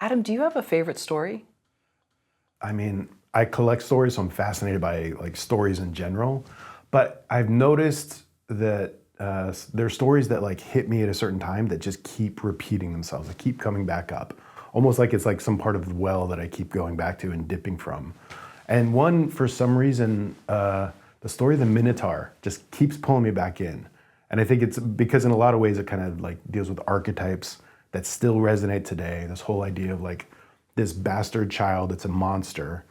Adam, do you have a favorite story? I mean, I collect stories, so I'm fascinated by like stories in general. But I've noticed that there's stories that like hit me at a certain time that just keep repeating themselves. They keep coming back up, almost like it's like some part of the well that I keep going back to and dipping from. And one, for some reason, the story of the Minotaur just keeps pulling me back in. And I think it's because in a lot of ways it kind of like deals with archetypes that still resonate today. This whole idea of like this bastard child that's a monster,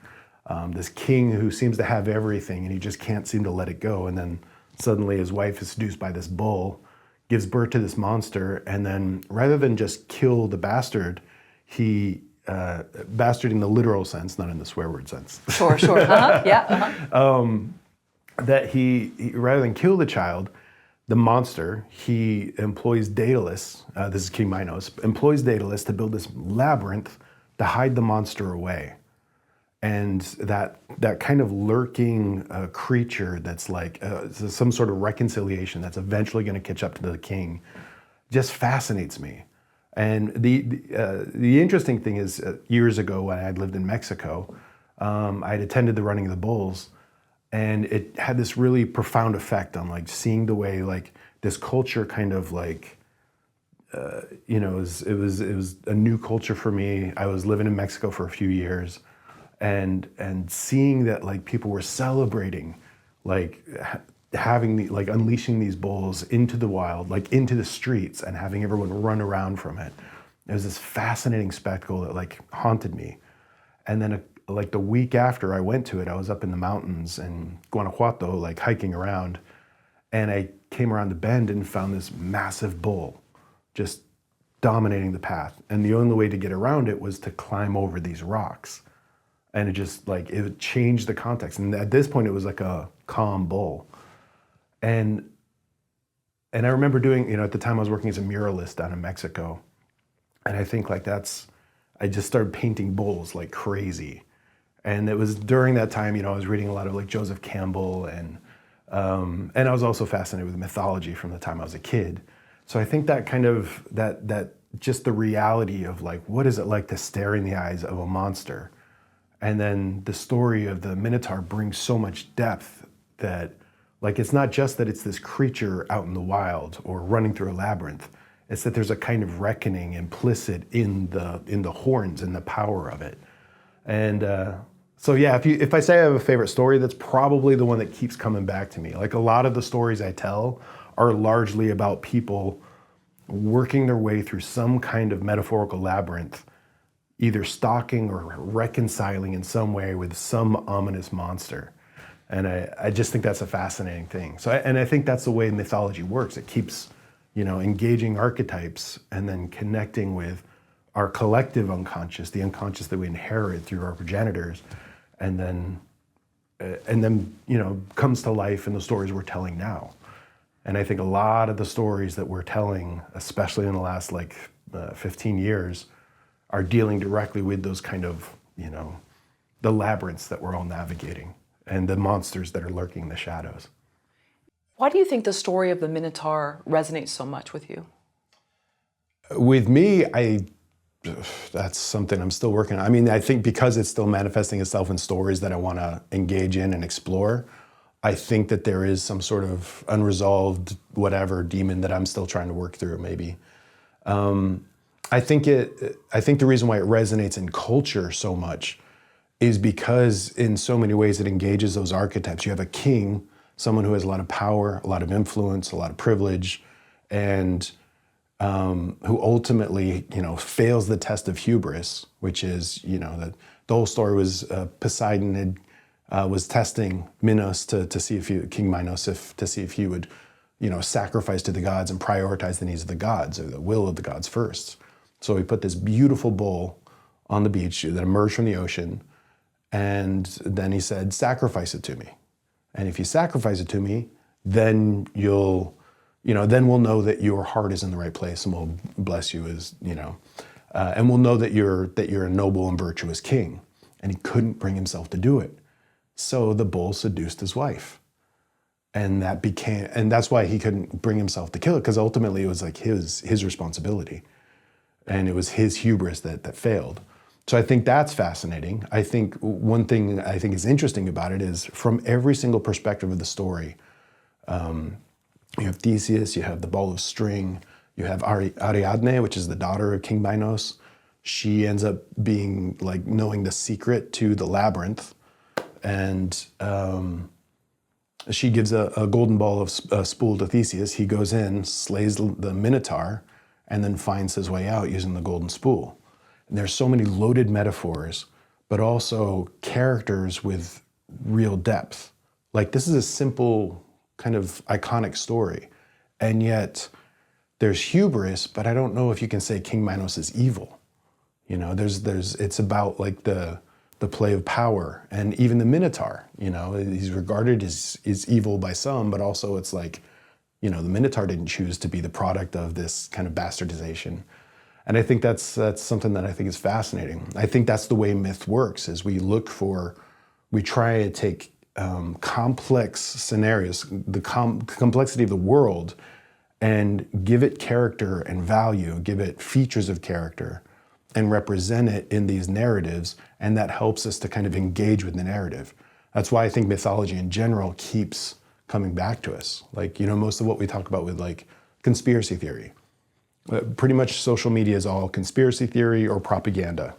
this king who seems to have everything and he just can't seem to let it go. And then suddenly his wife is seduced by this bull, gives birth to this monster, and then rather than just kill the bastard, he, bastard in the literal sense, not in the swear word sense. Sure, That he rather than kill the child, the monster, he employs Daedalus, this is King Minos, employs Daedalus to build this labyrinth to hide the monster away. And that kind of lurking creature that's like some sort of reconciliation that's eventually going to catch up to the king just fascinates me. And the interesting thing is years ago when I had lived in Mexico, I had attended the running of the bulls, and it had this really profound effect on like seeing the way like this culture kind of like, it was a new culture for me. I was living in Mexico for a few years, and seeing that like people were celebrating, like having like unleashing these bulls into the wild, like into the streets, and having everyone run around from it. It was this fascinating spectacle that like haunted me. And then like the week after I went to it, I was up in the mountains in Guanajuato, like hiking around, and I came around the bend and found this massive bull just dominating the path. And the only way to get around it was to climb over these rocks. And it just like, it changed the context. And at this point it was like a calm bull. And I remember doing, at the time I was working as a muralist down in Mexico. And I think like I just started painting bulls like crazy. And it was during that time, I was reading a lot of like Joseph Campbell, and I was also fascinated with mythology from the time I was a kid. So I think that kind of, that just the reality of like, what is it like to stare in the eyes of a monster? And then the story of the Minotaur brings so much depth that like, it's not just that it's this creature out in the wild or running through a labyrinth. It's that there's a kind of reckoning implicit in the horns and the power of it. And so yeah, if I say I have a favorite story, that's probably the one that keeps coming back to me. Like a lot of the stories I tell are largely about people working their way through some kind of metaphorical labyrinth, either stalking or reconciling in some way with some ominous monster. And I just think that's a fascinating thing. So I think that's the way mythology works. It keeps, engaging archetypes and then connecting with our collective unconscious, the unconscious that we inherit through our progenitors, and then comes to life in the stories we're telling now. And I think a lot of the stories that we're telling, especially in the last 15 years, are dealing directly with those kind of, the labyrinths that we're all navigating and the monsters that are lurking in the shadows. Why do you think the story of the Minotaur resonates so much with you? With me, that's something I'm still working on. I mean, I think because it's still manifesting itself in stories that I want to engage in and explore, I think that there is some sort of unresolved whatever demon that I'm still trying to work through, maybe. I think the reason why it resonates in culture so much is because in so many ways it engages those archetypes. You have a king, someone who has a lot of power, a lot of influence, a lot of privilege, and who ultimately, fails the test of hubris, which is, the whole story was Poseidon was testing Minos to see if King Minos, to see if he would, sacrifice to the gods and prioritize the needs of the gods or the will of the gods first. So he put this beautiful bull on the beach that emerged from the ocean, and then he said, "Sacrifice it to me. And if you sacrifice it to me, then then we'll know that your heart is in the right place, and we'll bless you as, and we'll know that you're a noble and virtuous king." And he couldn't bring himself to do it. So the bull seduced his wife. And that's why he couldn't bring himself to kill it, because ultimately it was like his responsibility. and it was his hubris that failed. So I think that's fascinating. I think one thing I think is interesting about it is from every single perspective of the story, you have Theseus, you have the ball of string, you have Ariadne, which is the daughter of King Minos. She ends up being like knowing the secret to the labyrinth, and she gives a golden ball of spool to Theseus. He goes in, slays the Minotaur, and then finds his way out using the golden spool. And there's so many loaded metaphors, but also characters with real depth. Like this is a simple kind of iconic story, and yet there's hubris, but I don't know if you can say King Minos is evil. You know, it's about like the play of power, and even the Minotaur, you know, he's regarded as evil by some, but also it's like, you know, the Minotaur didn't choose to be the product of this kind of bastardization. And I think that's something that I think is fascinating. I think that's the way myth works, is we try to take complex scenarios, the complexity of the world, and give it character and value, give it features of character, and represent it in these narratives, and that helps us to kind of engage with the narrative. That's why I think mythology in general keeps coming back to us. Like, you know, most of what we talk about with like conspiracy theory, pretty much social media is all conspiracy theory or propaganda.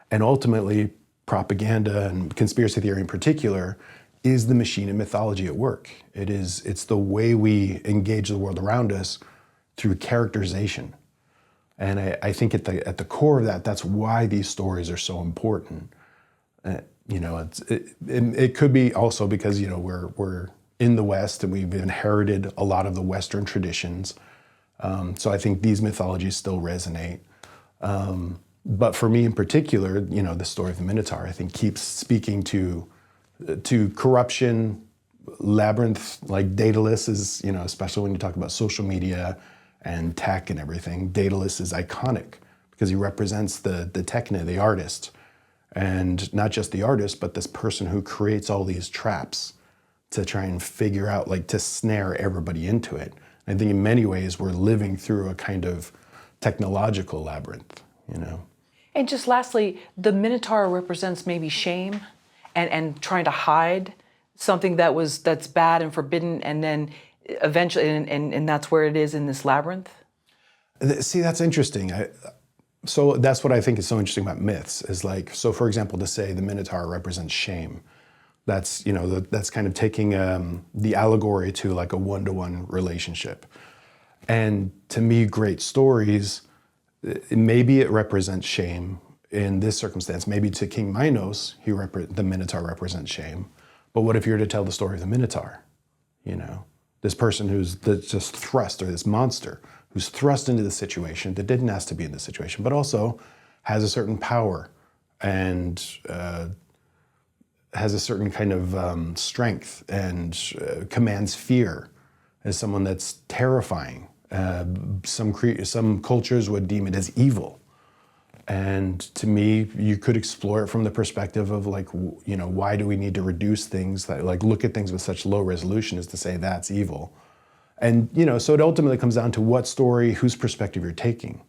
And ultimately, propaganda and conspiracy theory in particular is the machine of mythology at work. It's the way we engage the world around us through characterization. And I think at the core of that, that's why these stories are so important. You know, it could be also because, you know, we're in the West and we've inherited a lot of the Western traditions. So I think these mythologies still resonate. But for me in particular, you know, the story of the Minotaur, I think keeps speaking to corruption, labyrinth, like Daedalus is, you know, especially when you talk about social media and tech and everything, Daedalus is iconic because he represents the techne, the artist. And not just the artist, but this person who creates all these traps to try and figure out, like to snare everybody into it. I think in many ways we're living through a kind of technological labyrinth, you know. And just lastly, the Minotaur represents maybe shame and trying to hide something that's bad and forbidden, and then eventually, and that's where it is in this labyrinth? See, that's interesting. So that's what I think is so interesting about myths is like, so for example, to say the Minotaur represents shame, that's, you know, that's kind of taking the allegory to like a one-to-one relationship. And to me, great stories, maybe it represents shame in this circumstance. Maybe to King Minos, the Minotaur represents shame. But what if you were to tell the story of the Minotaur? You know, this person that's just thrust, or this monster who's thrust into the situation that didn't ask to be in the situation, but also has a certain power and has a certain kind of strength and commands fear as someone that's terrifying. Some cultures would deem it as evil. And to me, you could explore it from the perspective of like, you know, why do we need to reduce things that like look at things with such low resolution as to say that's evil? And, you know, so it ultimately comes down to what story, whose perspective you're taking.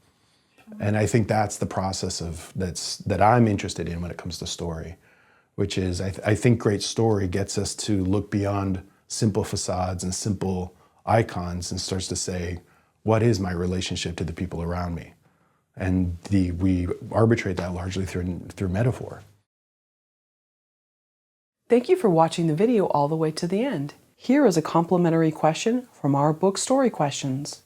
And I think that's the process that I'm interested in when it comes to story, which is I think great story gets us to look beyond simple facades and simple icons and starts to say, what is my relationship to the people around me? And we arbitrate that largely through metaphor. Thank you for watching the video all the way to the end. Here is a complimentary question from our book Story Questions.